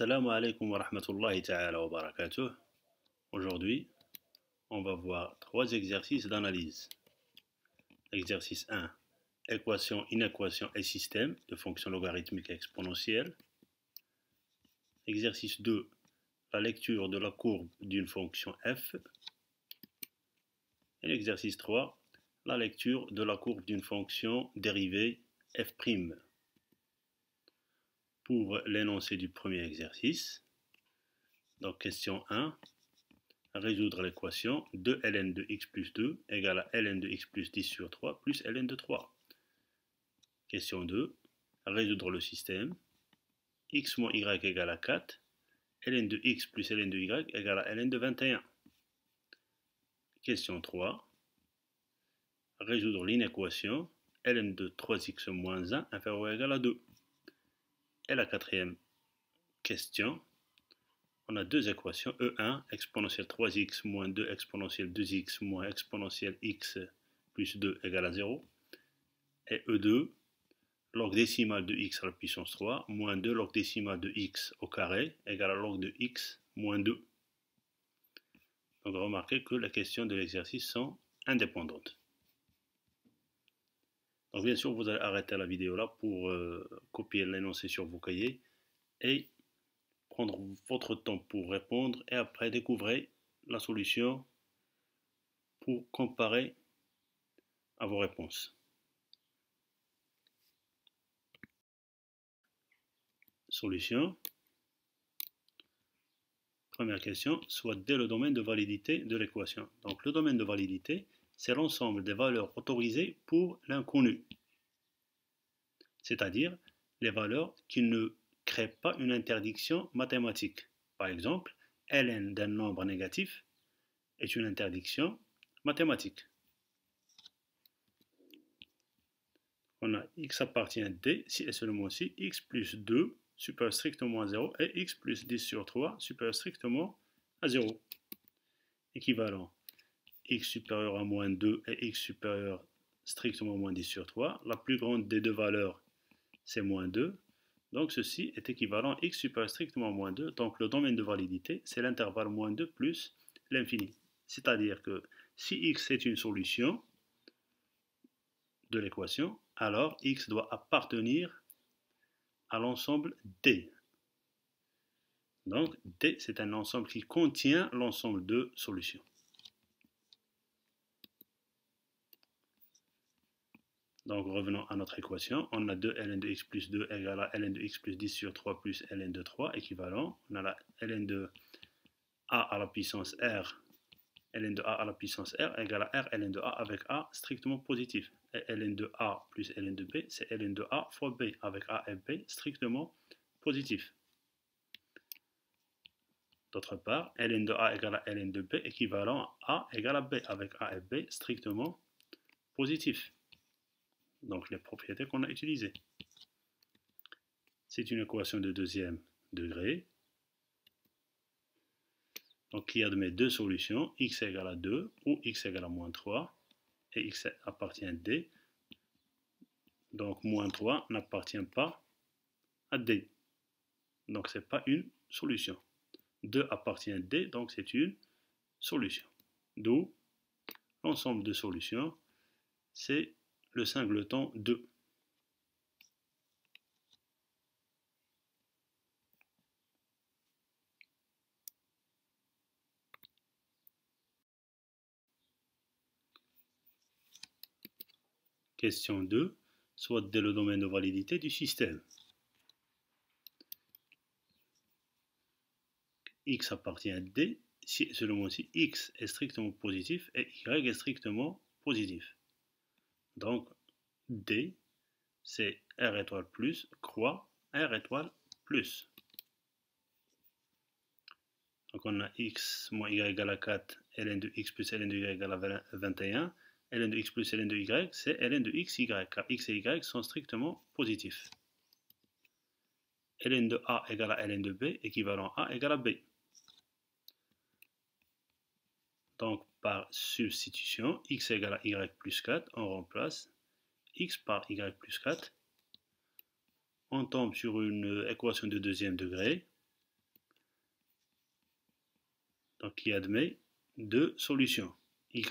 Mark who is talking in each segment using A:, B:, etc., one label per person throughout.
A: Assalamu alaikum wa rahmatullahi ta'ala wa barakatuh. Aujourd'hui, on va voir trois exercices d'analyse. Exercice 1, équation, inéquation et système de fonctions logarithmiques exponentielles. Exercice 2, la lecture de la courbe d'une fonction f. Et l'exercice 3, la lecture de la courbe d'une fonction dérivée f'. Pour l'énoncé du premier exercice, donc question 1, résoudre l'équation 2 ln de x plus 2 égale à ln de x plus 10 sur 3 plus ln de 3. Question 2, résoudre le système x moins y égale à 4, ln de x plus ln de y égale à ln de 21. Question 3, résoudre l'inéquation ln de 3x moins 1 inférieur ou égal à 2. Et la quatrième question, on a deux équations, E1 exponentielle 3x moins 2 exponentielle 2x moins exponentielle x plus 2 égale à 0. Et E2, log décimal de x à la puissance 3 moins 2 log décimal de x au carré égale à log de x moins 2. Donc remarquez que les questions de l'exercice sont indépendantes. Donc bien sûr, vous allez arrêter la vidéo là pour copier l'énoncé sur vos cahiers et prendre votre temps pour répondre et après découvrez la solution pour comparer à vos réponses. Solution. Première question, soit dès le domaine de validité de l'équation. Donc le domaine de validité, c'est l'ensemble des valeurs autorisées pour l'inconnu. C'est-à-dire les valeurs qui ne créent pas une interdiction mathématique. Par exemple, ln d'un nombre négatif est une interdiction mathématique. On a x appartient à d si et seulement si x plus 2 supérieur strictement à 0 et x plus 10 sur 3 supérieur strictement à 0. Équivalent x supérieur à moins 2 et x supérieur strictement à moins 10 sur 3. La plus grande des deux valeurs, c'est moins 2. Donc ceci est équivalent x supérieur strictement à moins 2. Donc le domaine de validité, c'est l'intervalle moins 2 plus l'infini. C'est-à-dire que si x est une solution de l'équation, alors x doit appartenir à l'ensemble D. Donc D, c'est un ensemble qui contient l'ensemble de solutions. Donc revenons à notre équation. On a 2 ln de x plus 2 égale à ln de x plus 10 sur 3 plus ln de 3 équivalent. On a la ln de a à la puissance r, ln de a à la puissance r égale à r ln de a avec a strictement positif. Et ln de a plus ln de b, c'est ln de a fois b avec a et b strictement positif. D'autre part, ln de a égale à ln de b équivalent à a égale à b avec a et b strictement positif. Donc les propriétés qu'on a utilisées. C'est une équation de deuxième degré. Donc qui admet deux solutions, x égale à 2 ou x égale à moins 3 et x appartient à d. Donc moins 3 n'appartient pas à d. Donc ce n'est pas une solution. 2 appartient à d, donc c'est une solution. D'où l'ensemble de solutions, c'est le singleton 2. Question 2, soit dès le domaine de validité du système. X appartient à D si et seulement si X est strictement positif et Y est strictement positif. Donc D, c'est R étoile plus croix R étoile plus. Donc on a x moins y égale à 4, ln de x plus ln de y égale à 21. ln de x plus ln de y, c'est ln de xy, car x et y sont strictement positifs. ln de a égale à ln de b, équivalent a égale à b. Donc par substitution, x égale à y plus 4, on remplace x par y plus 4. On tombe sur une équation de deuxième degré. donc qui admet deux solutions, y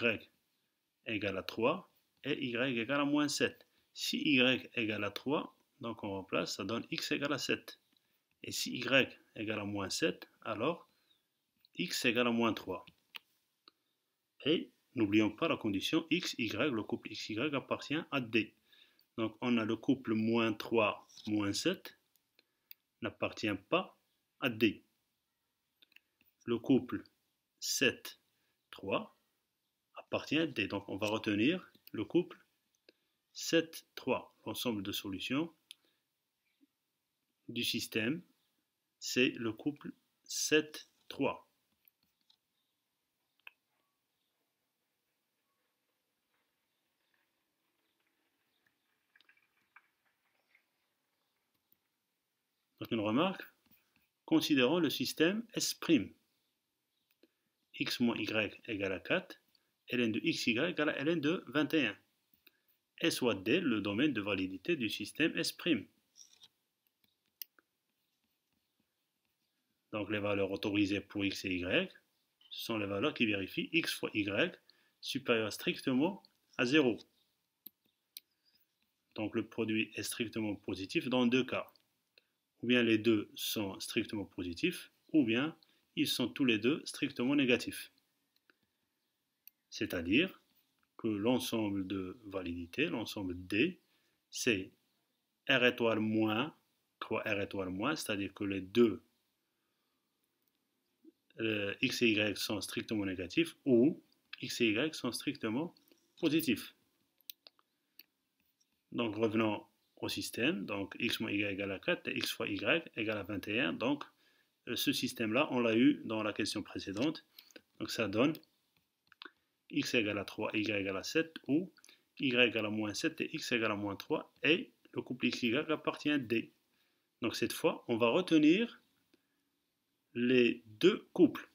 A: égale à 3 et y égale à moins 7. Si y égale à 3, donc on remplace, ça donne x égale à 7. Et si y égale à moins 7, alors x égale à moins 3. Et n'oublions pas la condition x, y, le couple x, y appartient à D. Donc on a le couple moins 3, moins 7 n'appartient pas à D. Le couple 7, 3 appartient à D. Donc on va retenir le couple 7, 3. L'ensemble de solutions du système, c'est le couple 7, 3. Donc une remarque, considérons le système S'. X moins y égale à 4, ln de xy égale à ln de 21. Et soit D le domaine de validité du système S'. Donc les valeurs autorisées pour x et y sont les valeurs qui vérifient x fois y supérieur strictement à 0. Donc le produit est strictement positif dans deux cas. Ou bien les deux sont strictement positifs, ou bien ils sont tous les deux strictement négatifs. C'est-à-dire que l'ensemble de validité, l'ensemble D, c'est R étoile moins fois R étoile moins, c'est-à-dire que les deux x et y sont strictement négatifs ou x et y sont strictement positifs. Donc revenons au système, donc x moins y égale à 4 et x fois y égale à 21. Donc ce système-là, on l'a eu dans la question précédente. Donc ça donne x égale à 3 et y égale à 7 ou y égale à moins 7 et x égale à moins 3 et le couple x, y appartient à D. Donc cette fois, on va retenir les deux couples.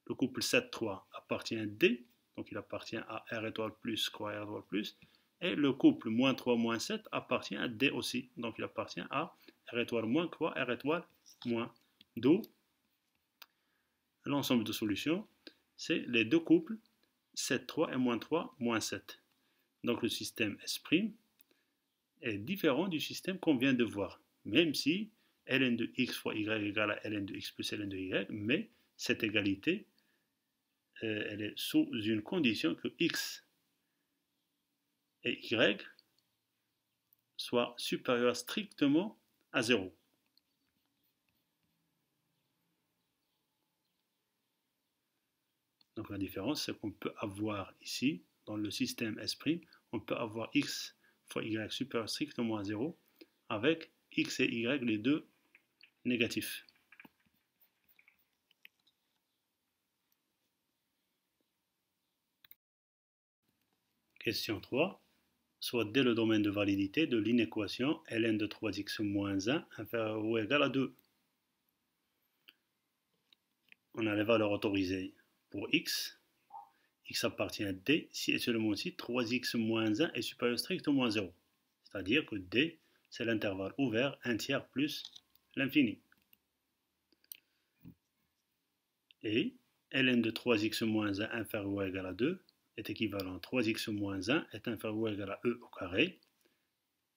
A: Le couple 7, 3 appartient à D, donc il appartient à R étoile plus croix R étoile plus, et le couple moins 3, moins 7 appartient à D aussi, donc il appartient à R étoile moins croix R étoile moins. D'où l'ensemble de solutions, c'est les deux couples 7, 3 et moins 3, moins 7. Donc le système S' est différent du système qu'on vient de voir, même si ln de x fois y égale à ln de x plus ln de y, mais cette égalité, elle est sous une condition que x et y soient supérieurs strictement à 0. Donc la différence, c'est qu'on peut avoir ici, dans le système S', on peut avoir x fois y supérieur strictement à 0 avec x et y les deux négatifs. Question 3. Soit D le domaine de validité de l'inéquation ln de 3x moins 1 inférieur ou égal à 2. On a les valeurs autorisées pour x. X appartient à D si et seulement si 3x moins 1 est supérieur strictement à 0. C'est-à-dire que D, c'est l'intervalle ouvert 1 tiers plus l'infini. Et ln de 3x moins 1 inférieur ou égal à 2 est équivalent à 3x moins 1 est inférieur ou égal à e au carré.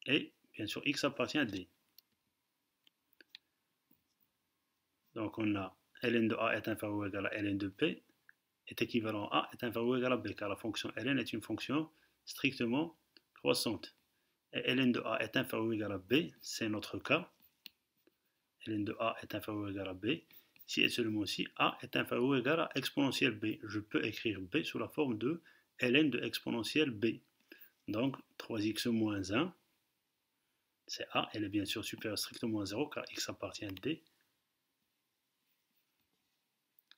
A: Et bien sûr, x appartient à D. Donc on a ln de a est inférieur ou égal à ln de b est équivalent à a est inférieur ou égal à b, car la fonction ln est une fonction strictement croissante. Et ln de a est inférieur ou égal à b, c'est notre cas. Ln de a est inférieur ou égal à b. Si et seulement si a est inférieur ou égal à exponentielle b, je peux écrire b sous la forme de ln de exponentielle b. Donc 3x moins 1, c'est a, elle est bien sûr supérieure strictement à 0 car x appartient à d.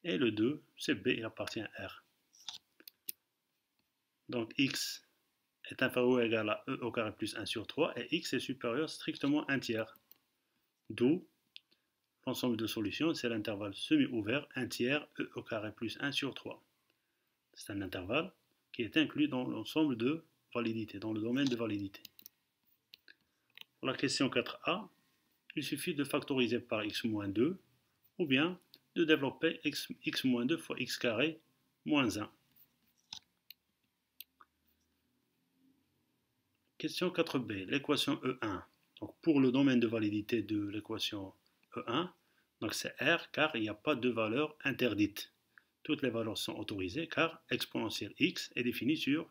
A: Et le 2, c'est b, il appartient à r. Donc x est inférieur ou égal à e au carré plus 1 sur 3 et x est supérieur strictement à 1 tiers. D'où l'ensemble de solutions, c'est l'intervalle semi-ouvert 1 tiers e au carré plus 1 sur 3. C'est un intervalle qui est inclus dans l'ensemble de validité, dans le domaine de validité. Pour la question 4a, il suffit de factoriser par x moins 2 ou bien de développer x moins 2 fois x carré moins 1. Question 4b, l'équation E1. Donc pour le domaine de validité de l'équation E1, donc c'est R car il n'y a pas de valeur interdite. Toutes les valeurs sont autorisées car exponentielle x est définie sur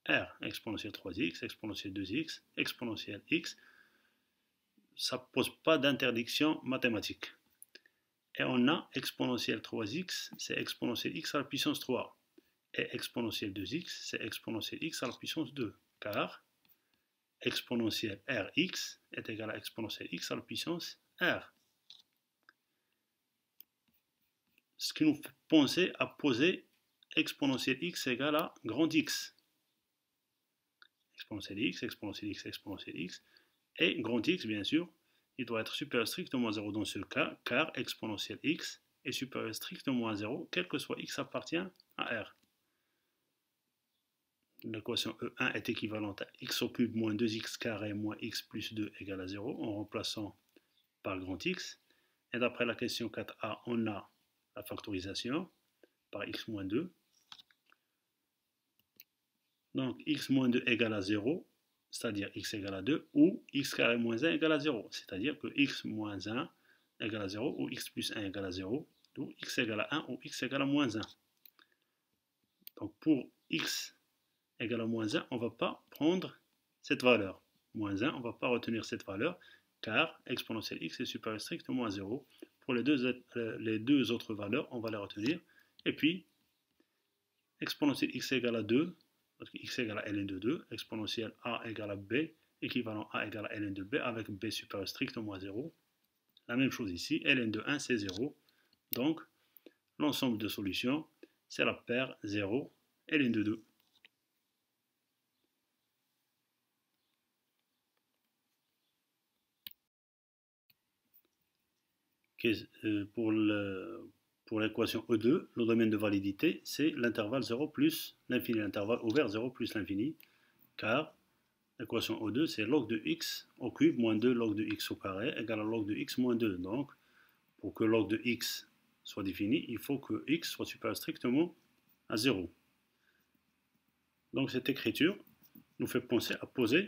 A: R. Exponentielle 3x, exponentielle 2x, exponentielle x. Ça ne pose pas d'interdiction mathématique. Et on a exponentielle 3x, c'est exponentielle x à la puissance 3. Et exponentielle 2x, c'est exponentielle x à la puissance 2. Car exponentielle Rx est égale à exponentielle x à la puissance R. Ce qui nous fait penser à poser exponentielle x égale à grand X. Exponentielle x, exponentielle x, exponentielle x. Et grand X, bien sûr, il doit être supérieur strictement à 0 dans ce cas, car exponentielle x est supérieur strictement à 0, quel que soit x appartient à R. L'équation E1 est équivalente à x au cube moins 2x carré moins x plus 2 égale à 0, en remplaçant par grand X. Et d'après la question 4a, on a la factorisation par x moins 2. Donc x moins 2 égale à 0, c'est-à-dire x égale à 2, ou x carré moins 1 égale à 0, c'est-à-dire que x moins 1 égale à 0, ou x plus 1 égale à 0, ou x égale à 1, ou x égale à moins 1. Donc pour x égale à moins 1, on ne va pas prendre cette valeur. Moins 1, on ne va pas retenir cette valeur, car exponentielle x est supérieur strictement à 0. Pour les deux autres valeurs, on va les retenir. Et puis, exponentielle x égale à 2, parce que x égale à ln de 2, exponentielle a égale à b, équivalent a égale à ln de b, avec b supérieur strictement à 0. La même chose ici, ln de 1 c'est 0. Donc, l'ensemble de solutions, c'est la paire 0, ln de 2. Pour l'équation E2, le domaine de validité, c'est l'intervalle 0 plus l'infini, l'intervalle ouvert 0 plus l'infini, car l'équation E2, c'est log de x au cube moins 2 log de x au carré égale à log de x moins 2. Donc, pour que log de x soit défini, il faut que x soit supérieur strictement à 0. Donc, cette écriture nous fait penser à poser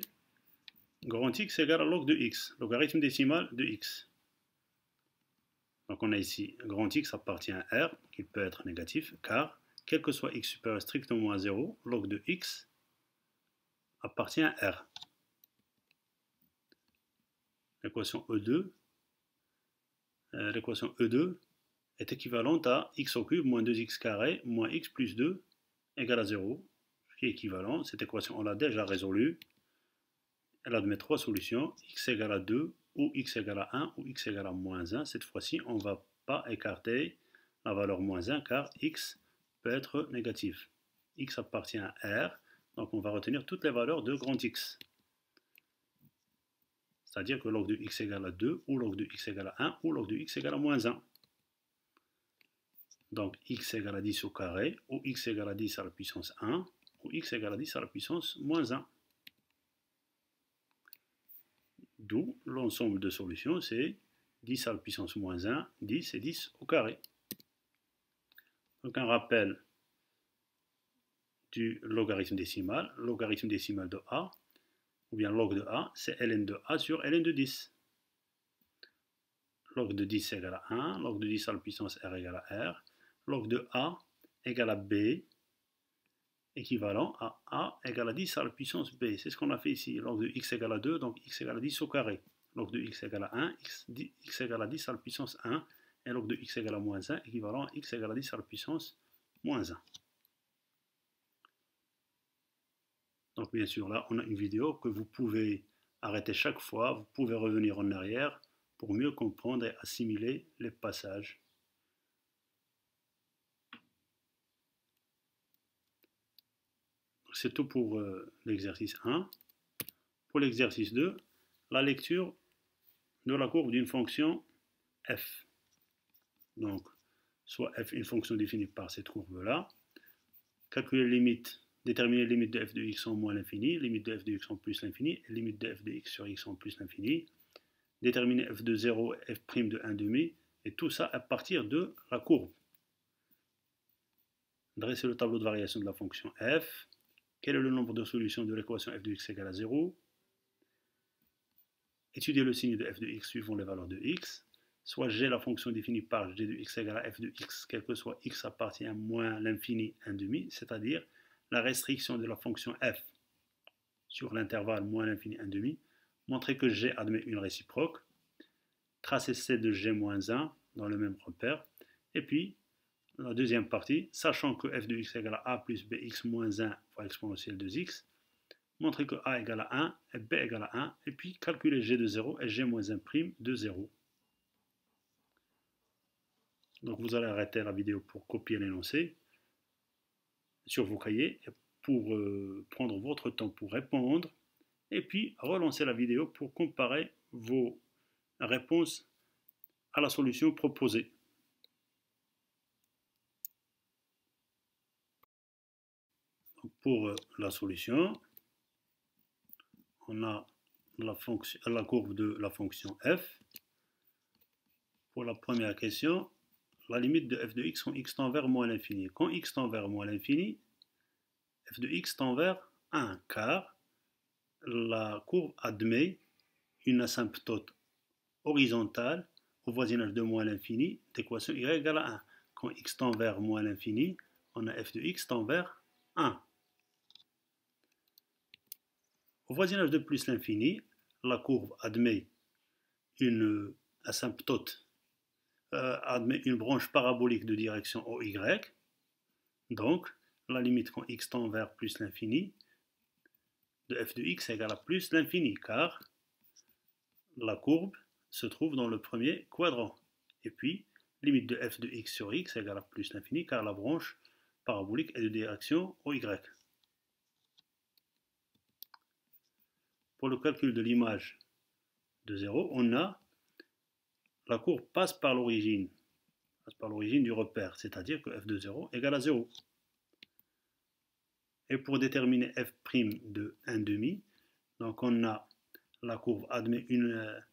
A: grand X égale à log de x, logarithme décimal de x. Donc on a ici grand X appartient à R, qui peut être négatif, car quel que soit x supérieur strictement à 0, log de x appartient à R. L'équation E2 est équivalente à x au cube moins 2x carré moins x plus 2 égale à 0, ce qui est équivalent. Cette équation, on l'a déjà résolue. Elle admet trois solutions, x égale à 2, ou x égale à 1, ou x égale à moins 1. Cette fois-ci, on ne va pas écarter la valeur moins 1, car x peut être négatif. X appartient à R, donc on va retenir toutes les valeurs de grand X. C'est-à-dire que log de x égale à 2, ou log de x égale à 1, ou log de x égale à moins 1. Donc x égale à 10 au carré, ou x égale à 10 à la puissance 1, ou x égale à 10 à la puissance moins 1. D'où l'ensemble de solutions, c'est 10 à la puissance moins 1, 10 et 10 au carré. Donc un rappel du logarithme décimal de A, ou bien log de A, c'est ln de A sur ln de 10. Log de 10 égale à 1, log de 10 à la puissance R égale à R, log de A égale à B, équivalent à A égale à 10 à la puissance B. C'est ce qu'on a fait ici. Log de x égale à 2, donc x égale à 10 au carré. Log de x égale à 1, x égale à 10 à la puissance 1. Et log de x égale à moins 1, équivalent à x égale à 10 à la puissance moins 1. Donc bien sûr, là, on a une vidéo que vous pouvez arrêter chaque fois. Vous pouvez revenir en arrière pour mieux comprendre et assimiler les passages. C'est tout pour l'exercice 1. Pour l'exercice 2, la lecture de la courbe d'une fonction f. Donc, soit f, une fonction définie par cette courbe-là. Calculer les limites, déterminer les limites de f de x en moins l'infini, limite de f de x en plus l'infini, limite de f de x sur x en plus l'infini. Déterminer f de 0 et f' de 1 demi, Et tout ça à partir de la courbe. Dresser le tableau de variation de la fonction f. Quel est le nombre de solutions de l'équation f de x égale à 0? Étudier le signe de f de x suivant les valeurs de x. Soit g, la fonction définie par g de x égale à f de x, quel que soit x appartient à moins l'infini 1/2, c'est-à-dire la restriction de la fonction f sur l'intervalle moins l'infini 1/2. Montrer que g admet une réciproque. Tracer c de g moins 1 dans le même repère. Et puis, la deuxième partie, sachant que f de x égale à a plus bx moins 1 fois exponentielle de x, montrer que a égale à 1 et b égale à 1, et puis calculer g de 0 et g moins 1' de 0. Donc vous allez arrêter la vidéo pour copier l'énoncé sur vos cahiers, pour prendre votre temps pour répondre, et puis relancer la vidéo pour comparer vos réponses à la solution proposée. Donc pour la solution, on a la courbe de la fonction f. Pour la première question, la limite de f de x quand x tend vers moins l'infini. Quand x tend vers moins l'infini, f de x tend vers 1, car la courbe admet une asymptote horizontale au voisinage de moins l'infini d'équation y égale à 1. Quand x tend vers moins l'infini, on a f de x tend vers 1. Au voisinage de plus l'infini, la courbe admet une asymptote, admet une branche parabolique de direction OY. Donc, la limite quand x tend vers plus l'infini de f de x égale à plus l'infini, car la courbe se trouve dans le premier quadrant. Et puis, limite de f de x sur x égale à plus l'infini, car la branche parabolique est de direction OY. Pour le calcul de l'image de 0, on a la courbe passe par l'origine du repère, c'est-à-dire que f de 0 égale à 0. Et pour déterminer f' de 1/2, donc on a la courbe admet une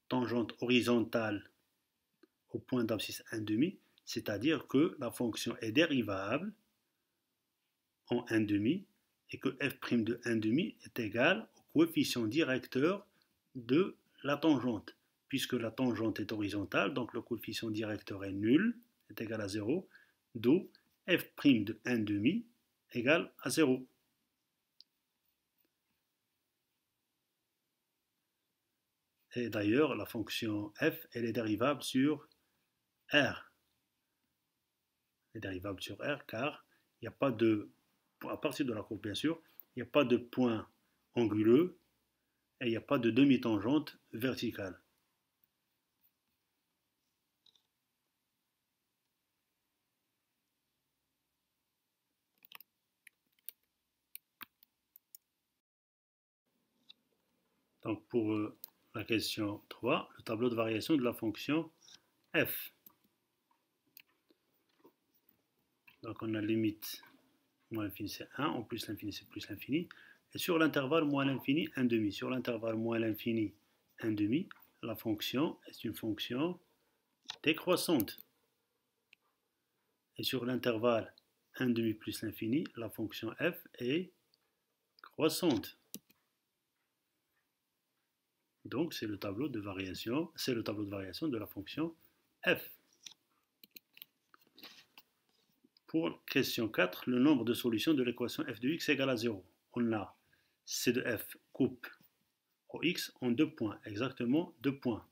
A: tangente horizontale au point d'abscisse 1/2, c'est-à-dire que la fonction est dérivable en 1/2 et que f' de 1/2 est égal au coefficient directeur de la tangente. Puisque la tangente est horizontale, donc le coefficient directeur est nul, est égal à 0, d'où f' de 1/2 égale à 0. Et d'ailleurs, la fonction f, elle est dérivable sur R. Elle est dérivable sur R car il n'y a pas de, à partir de la courbe bien sûr, il n'y a pas de point anguleux et il n'y a pas de demi-tangente verticale. Donc pour la question 3, le tableau de variation de la fonction f. Donc on a limite moins l'infini c'est 1, en plus l'infini c'est plus l'infini. Et sur l'intervalle moins l'infini 1/2. Sur l'intervalle moins l'infini 1/2, la fonction est une fonction décroissante. Et sur l'intervalle 1/2 plus l'infini, la fonction f est croissante. Donc c'est le tableau de variation, de la fonction f. Pour question 4, le nombre de solutions de l'équation f de x égale à 0. On a c de f coupe au x en 2 points, exactement 2 points.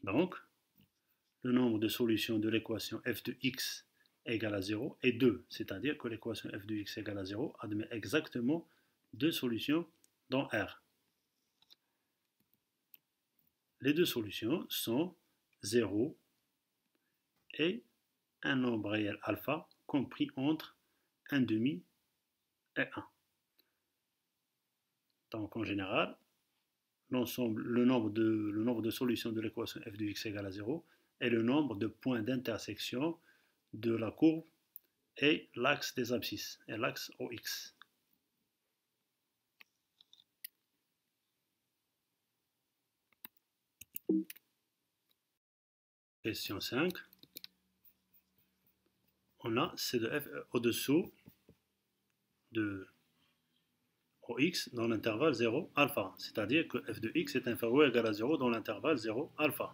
A: Donc, le nombre de solutions de l'équation f de x égale à 0 est 2, c'est-à-dire que l'équation f de x égale à 0 admet exactement 2 solutions dans R. Les deux solutions sont 0 et un nombre réel alpha compris entre 1/2 et 1. Donc en général, le nombre de solutions de l'équation f de x égale à 0 est le nombre de points d'intersection de la courbe et l'axe des abscisses, et l'axe OX. Question 5. On a C de f au-dessous de OX dans l'intervalle 0 alpha, c'est-à-dire que f de x est inférieur ou égal à 0 dans l'intervalle 0 alpha.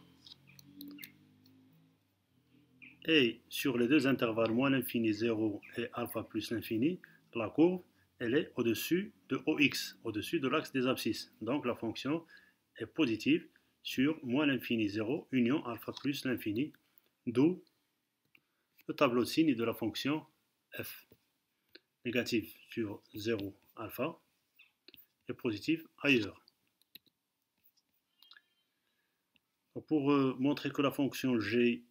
A: Et sur les deux intervalles moins l'infini 0 et alpha plus l'infini, la courbe elle est au-dessus de OX, au-dessus de l'axe des abscisses. Donc la fonction est positive sur moins l'infini 0 union alpha plus l'infini, d'où le tableau de signes de la fonction f. Négatif sur 0 alpha et positif ailleurs. Donc pour montrer que la fonction g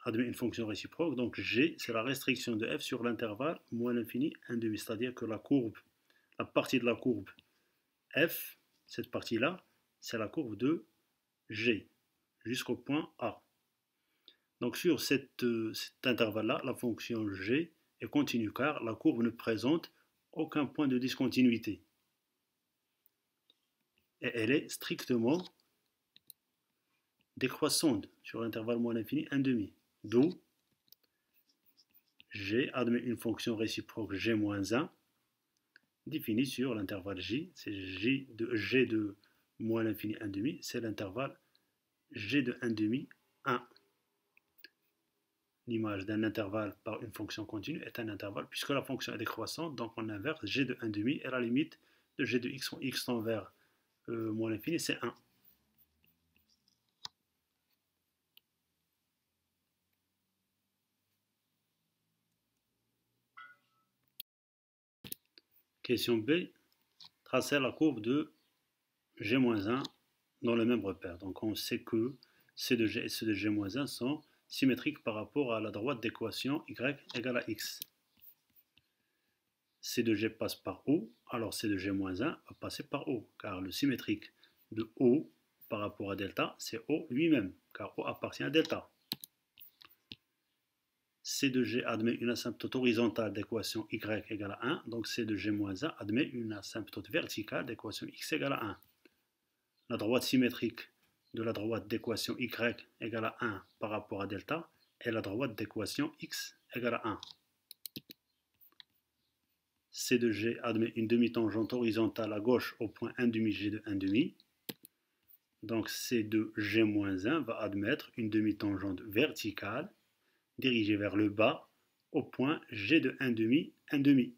A: admet une fonction réciproque, donc g c'est la restriction de f sur l'intervalle moins l'infini 1,5, c'est-à-dire que la courbe, la partie de la courbe f, cette partie-là, c'est la courbe de g jusqu'au point A. Donc sur cet intervalle-là, la fonction g est continue car la courbe ne présente aucun point de discontinuité. Et elle est strictement décroissante sur l'intervalle moins l'infini 1,5. D'où g admet une fonction réciproque g-1 définie sur l'intervalle j, c'est g de moins l'infini 1,5, c'est l'intervalle g de 1,5, 1. L'image d'un intervalle par une fonction continue est un intervalle puisque la fonction est décroissante, donc on inverse g de 1,5 et la limite de g de x, x tend vers moins l'infini, c'est 1. Question B, tracer la courbe de g-1 dans le même repère. Donc on sait que C de g et C de g-1 sont symétriques par rapport à la droite d'équation y égale à x. C de g passe par O, alors C de g-1 va passer par O, car le symétrique de O par rapport à delta, c'est O lui-même, car O appartient à delta. C de g admet une asymptote horizontale d'équation y égale à 1, donc C de g-1 admet une asymptote verticale d'équation x égale à 1. La droite symétrique de la droite d'équation y égale à 1 par rapport à delta est la droite d'équation x égale à 1. C de g admet une demi-tangente horizontale à gauche au point 1,5 g de 1,5. Donc C de g-1 va admettre une demi-tangente verticale dirigée vers le bas au point g de 1,5, 1,5.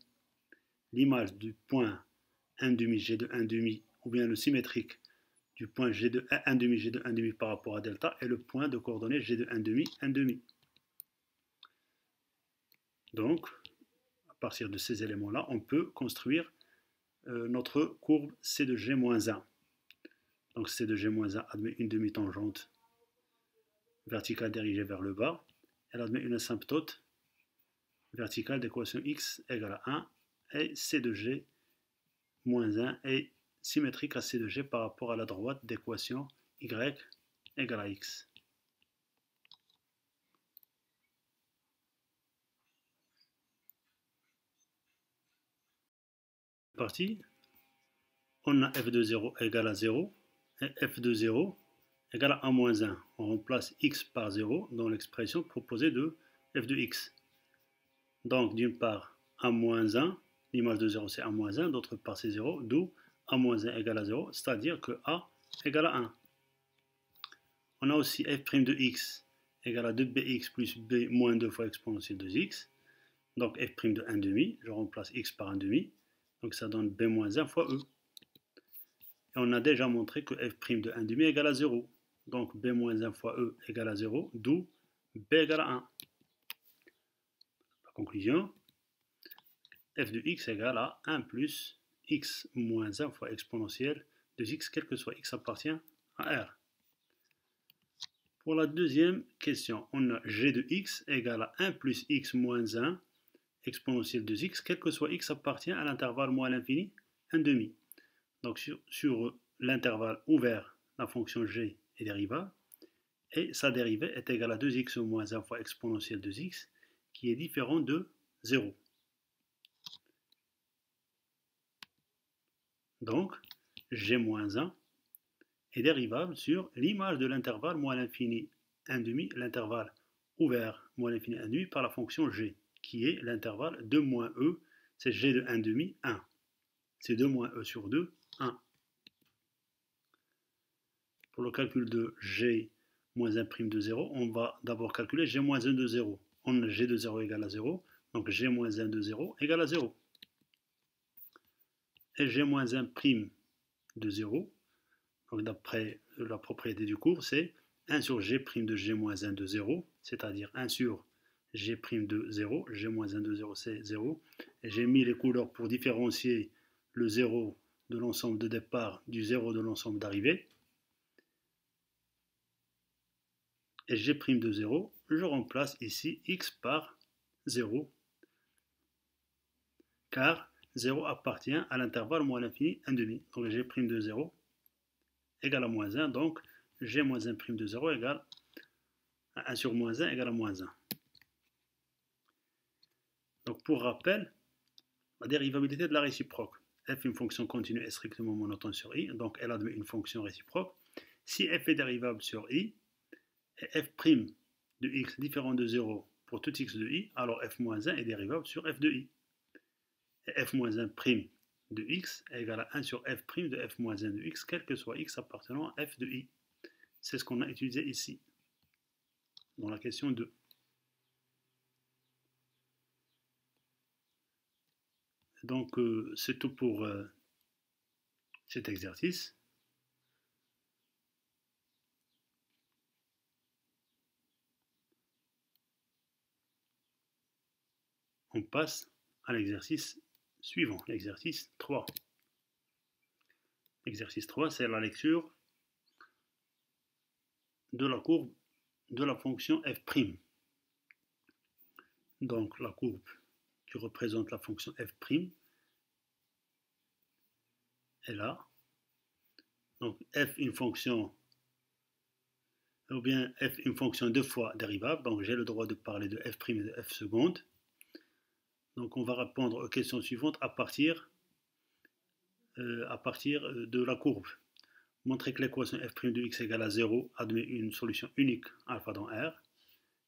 A: L'image du point 1,5 g de 1,5 ou bien le symétrique du point g de 1,5 g de 1,5 par rapport à delta est le point de coordonnées g de 1,5, 1,5. Donc, à partir de ces éléments-là, on peut construire notre courbe C de g-1. Donc C de g-1 admet une demi-tangente verticale dirigée vers le bas. Elle admet une asymptote verticale d'équation x égale à 1 et C de g-1 est symétrique à C de g par rapport à la droite d'équation y égale à x. Partie, on a f de 0 égale à 0 et f de 0 égale à a-1. On remplace x par 0 dans l'expression proposée de f de x. Donc d'une part a-1, l'image de 0 c'est a-1, d'autre part c'est 0, d'où a-1 égale à 0, c'est-à-dire que a égale à 1. On a aussi f' de x égale à 2bx plus b moins 2 fois exponentielle de x. Donc f' de 1,5, je remplace x par 1,5, donc ça donne b moins 1 fois e. Et on a déjà montré que f' de 1,5 égale à 0. Donc b moins 1 fois e égale à 0, d'où b égale à 1. La conclusion, f de x égale à 1 plus x moins 1 fois exponentielle de x, quel que soit x appartient à R. Pour la deuxième question, on a g de x égale à 1 plus x moins 1 exponentielle de x, quel que soit x appartient à l'intervalle moins l'infini, 1,5. Donc sur l'intervalle ouvert, la fonction g est dérivable, et sa dérivée est égale à 2x moins 1 fois exponentielle de x, qui est différent de 0. Donc, g moins 1 est dérivable sur l'image de l'intervalle moins l'infini 1,5, l'intervalle ouvert moins l'infini 1,5 par la fonction g, qui est l'intervalle 2 moins e, c'est g de 1,5, 1. C'est 2 moins e sur 2, 1. Pour le calcul de g moins 1' de 0, on va d'abord calculer g moins 1 de 0. On a g de 0 égale à 0, donc g moins 1 de 0 égale à 0. Et g moins 1' de 0, donc d'après la propriété du cours, c'est 1 sur g' de g moins 1 de 0, c'est-à-dire 1 sur g' de 0, g moins 1 de 0 c'est 0, et j'ai mis les couleurs pour différencier le 0 de l'ensemble de départ du 0 de l'ensemble d'arrivée. Et g' de 0, je remplace ici x par 0, car 0 appartient à l'intervalle moins l'infini 1,5. Donc g' de 0 égale à moins 1, donc g moins 1' de 0 égale à 1 sur moins 1 égale à moins 1. Donc pour rappel, la dérivabilité de la réciproque. F, une fonction continue, est strictement monotone sur i, donc elle admet une fonction réciproque. Si f est dérivable sur i, et f' de x différent de 0 pour tout x de i, alors f moins 1 est dérivable sur f de i. Et f moins 1' de x est égal à 1 sur f' de f moins 1 de x, quel que soit x appartenant à f de i. C'est ce qu'on a utilisé ici, dans la question 2. Donc, c'est tout pour cet exercice. On passe à l'exercice suivant, l'exercice 3. L'exercice 3, c'est la lecture de la courbe de la fonction f'. Donc, la courbe qui représente la fonction f' est là. Donc, f une fonction, ou bien f une fonction 2 fois dérivable. Donc, j'ai le droit de parler de f' et de f seconde. Donc, on va répondre aux questions suivantes à partir de la courbe. Montrer que l'équation f' de x égale à 0 admet une solution unique alpha dans R.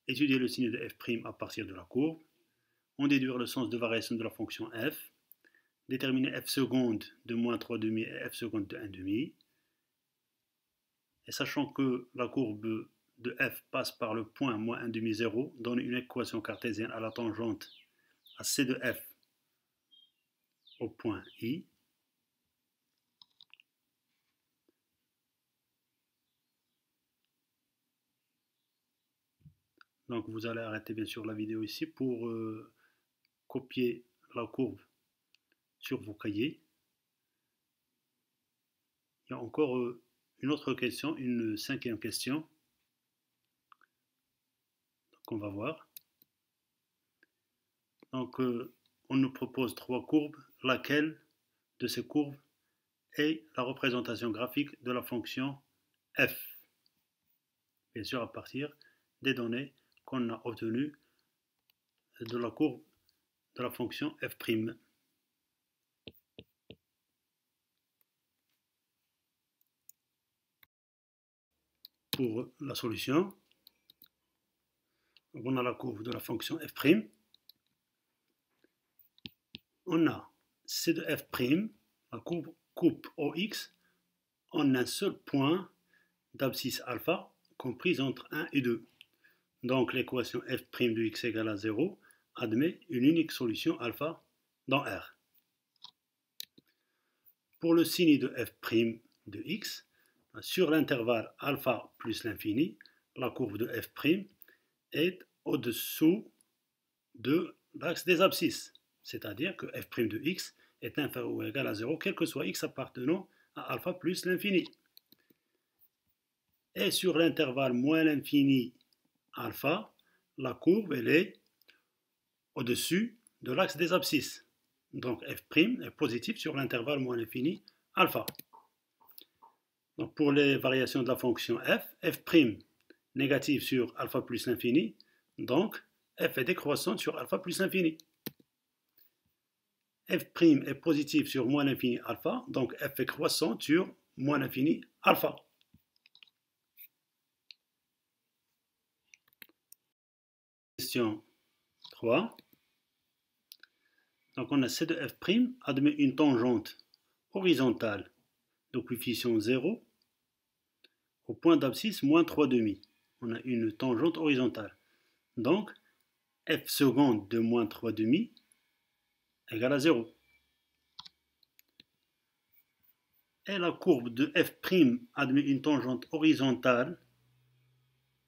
A: Étudier le signe de f' à partir de la courbe. En déduire le sens de variation de la fonction f. Déterminer f seconde de moins 3,5 et f seconde de 1,5. Et sachant que la courbe de f passe par le point moins 1,5, 0, donne une équation cartésienne à la tangente à c de f au point I. Donc vous allez arrêter bien sûr la vidéo ici pour copier la courbe sur vos cahiers. Il y a encore une autre question, une 5e question. Donc on va voir. Donc on nous propose 3 courbes. Laquelle de ces courbes est la représentation graphique de la fonction f? Bien sûr à partir des données qu'on a obtenues de la courbe de la fonction f'. Pour la solution, on a la courbe de la fonction f'. On a c de f', la courbe coupe OX en un seul point d'abscisse alpha comprise entre 1 et 2. Donc l'équation f' de x égale à 0 admet une unique solution alpha dans R. Pour le signe de f' de x, sur l'intervalle alpha plus l'infini, la courbe de f' est au-dessous de l'axe des abscisses, c'est-à-dire que f' de x est inférieur ou égal à 0, quel que soit x appartenant à alpha plus l'infini. Et sur l'intervalle moins l'infini alpha, la courbe elle est au-dessus de l'axe des abscisses. Donc f' est positif sur l'intervalle moins l'infini alpha. Donc pour les variations de la fonction f' négative sur alpha plus l'infini, donc f est décroissante sur alpha plus l'infini. F' est positif sur moins l'infini alpha, donc f est croissante sur moins l'infini alpha. question 3. Donc on a C de f' admet une tangente horizontale de coefficient 0 au point d'abscisse moins 3,5. On a une tangente horizontale. Donc f seconde de moins 3,5 égale à 0. Et la courbe de f' admet une tangente horizontale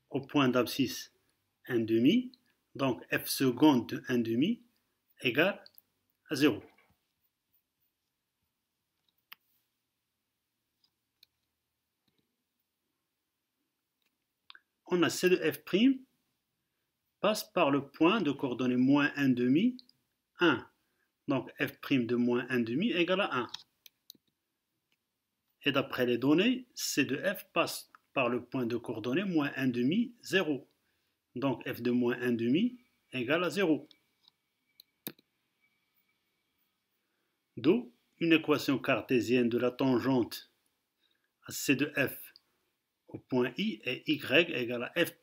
A: au point d'abscisse 1,5. Donc f seconde de 1,5 égale à 0. On a C de f' passe par le point de coordonnées moins 1,5, 1. Donc f' de moins 1,5 égale à 1. Et d'après les données, C de f passe par le point de coordonnées moins 1,5, 0. Donc f de moins 1,5 égale à 0. D'où une équation cartésienne de la tangente à C de f au point I est y égale à f'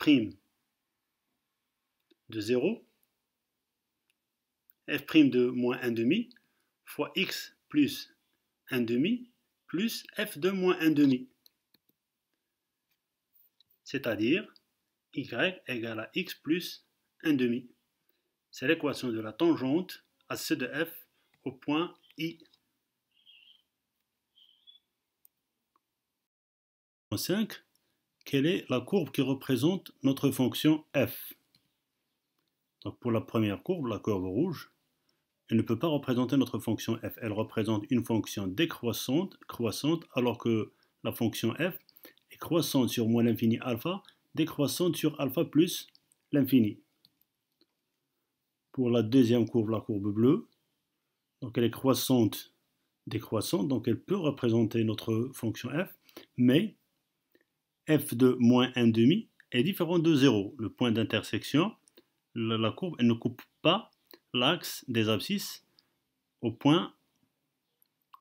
A: de 0, f' de moins 1,5 fois x plus 1,5 plus f de moins 1,5. C'est-à-dire y égale à x plus 1,5. C'est l'équation de la tangente à C de f au point I. 5. Quelle est la courbe qui représente notre fonction f? Donc pour la première courbe, la courbe rouge, elle ne peut pas représenter notre fonction f. Elle représente une fonction décroissante, croissante, alors que la fonction f est croissante sur moins l'infini alpha, décroissante sur alpha plus l'infini. Pour la deuxième courbe, la courbe bleue, donc elle est croissante, décroissante, donc elle peut représenter notre fonction f, mais f de moins 1,5 est différent de 0. Le point d'intersection, la courbe, elle ne coupe pas l'axe des abscisses au point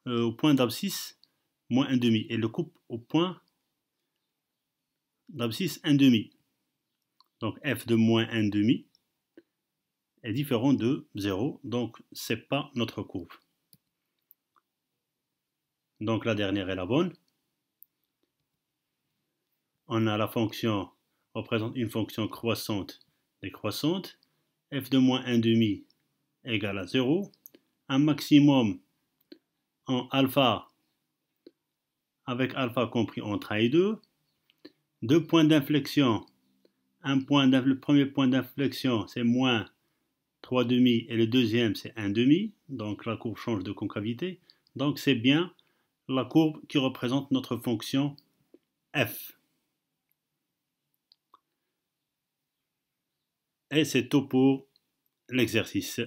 A: d'abscisse moins 1,5. Elle le coupe au point d'abscisse 1,5. Donc f de moins 1,5 est différent de 0, donc ce n'est pas notre courbe. Donc la dernière est la bonne. On a la fonction, représente une fonction croissante décroissante. F de moins 1,5 égale à 0. Un maximum en alpha, avec alpha compris entre 1 et 2. Deux points d'inflexion. Le premier point d'inflexion, c'est moins 3,5 et le deuxième, c'est 1,5. Donc la courbe change de concavité. Donc c'est bien la courbe qui représente notre fonction f. Et c'est tout pour l'exercice.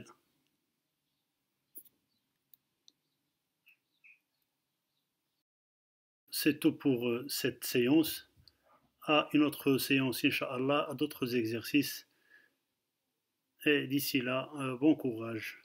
A: C'est tout pour cette séance. À une autre séance, Inch'Allah, à d'autres exercices. Et d'ici là, bon courage.